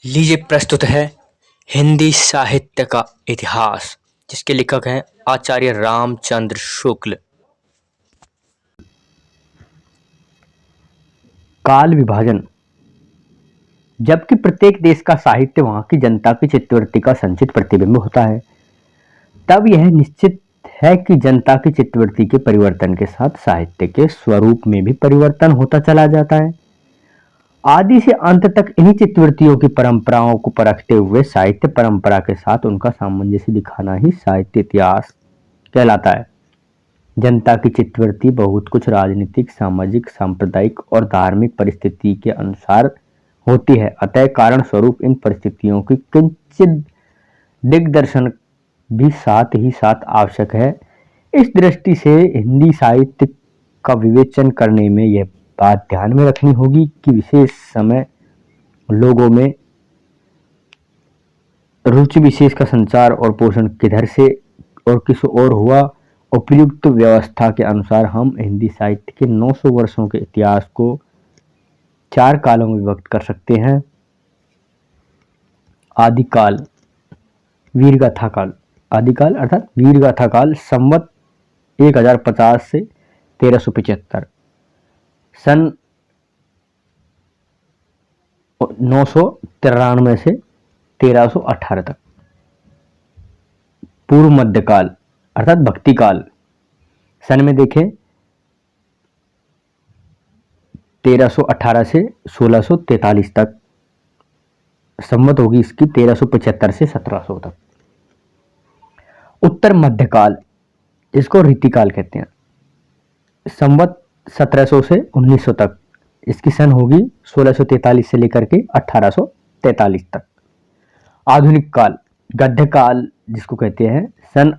लीजिए प्रस्तुत है हिंदी साहित्य का इतिहास, जिसके लेखक हैं आचार्य रामचंद्र शुक्ल। काल विभाजन। जबकि प्रत्येक देश का साहित्य वहां की जनता की चित्तवृत्ति का संचित प्रतिबिंब होता है, तब यह निश्चित है कि जनता की चित्तवृत्ति के परिवर्तन के साथ साहित्य के स्वरूप में भी परिवर्तन होता चला जाता है। आदि से अंत तक इन्हीं चित्तवृत्तियों की परंपराओं को परखते हुए साहित्य परंपरा के साथ उनका सामंजस्य दिखाना ही साहित्य इतिहास कहलाता है। जनता की चित्तवृत्ति बहुत कुछ राजनीतिक, सामाजिक, सांप्रदायिक और धार्मिक परिस्थिति के अनुसार होती है, अतः कारण स्वरूप इन परिस्थितियों की किंचित दिग्दर्शन भी साथ ही साथ आवश्यक है। इस दृष्टि से हिंदी साहित्य का विवेचन करने में यह बात ध्यान में रखनी होगी कि विशेष समय लोगों में रुचि विशेष का संचार और पोषण किधर से और किस ओर हुआ। उपयुक्त व्यवस्था के अनुसार हम हिंदी साहित्य के 900 वर्षों के इतिहास को 4 कालों में विभक्त कर सकते हैं। आदिकाल, वीरगाथा काल। आदिकाल अर्थात वीरगाथा काल संवत 1050 से 1375, सन 993 से 1318 तक। पूर्व मध्यकाल अर्थात भक्ति काल, सन में देखें 1318 से 1643 तक, संवत होगी इसकी 1375 से 1700 तक। उत्तर मध्यकाल, जिसको रीतिकाल कहते हैं, संवत 1700 से 1900 तक, इसकी सन होगी 1643 से लेकर के 1843 तक। आधुनिक काल, गद्य काल जिसको कहते हैं, सन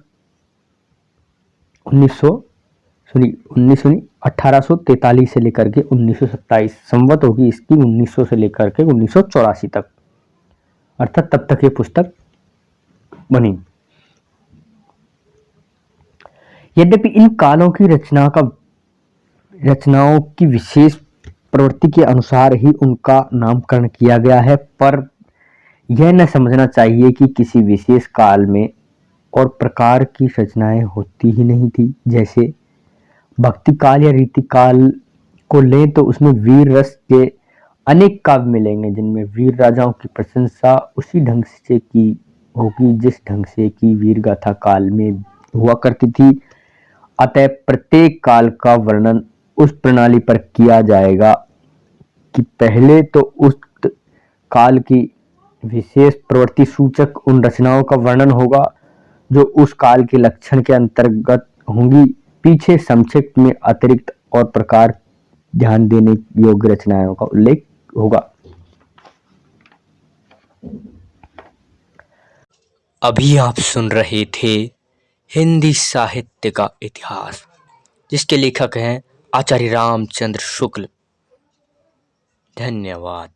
1843 से लेकर के 1927, संवत होगी इसकी 1900 से लेकर के 1984 तक, अर्थात तब तक ये पुस्तक बनी। यद्यपि इन कालों की रचनाओं की विशेष प्रवृत्ति के अनुसार ही उनका नामकरण किया गया है, पर यह न समझना चाहिए कि किसी विशेष काल में और प्रकार की रचनाएं होती ही नहीं थी। जैसे भक्ति काल या रीति काल को लें तो उसमें वीर रस के अनेक काव्य मिलेंगे, जिनमें वीर राजाओं की प्रशंसा उसी ढंग से की होगी जिस ढंग से की वीरगाथा काल में हुआ करती थी। अतः प्रत्येक काल का वर्णन उस प्रणाली पर किया जाएगा कि पहले तो उस काल की विशेष प्रवृत्ति सूचक उन रचनाओं का वर्णन होगा जो उस काल के लक्षण के अंतर्गत होंगी। पीछे संक्षिप्त में अतिरिक्त और प्रकार ध्यान देने योग्य रचनाओं का उल्लेख होगा। अभी आप सुन रहे थे हिंदी साहित्य का इतिहास, जिसके लेखक हैं आचार्य रामचंद्र शुक्ल। धन्यवाद।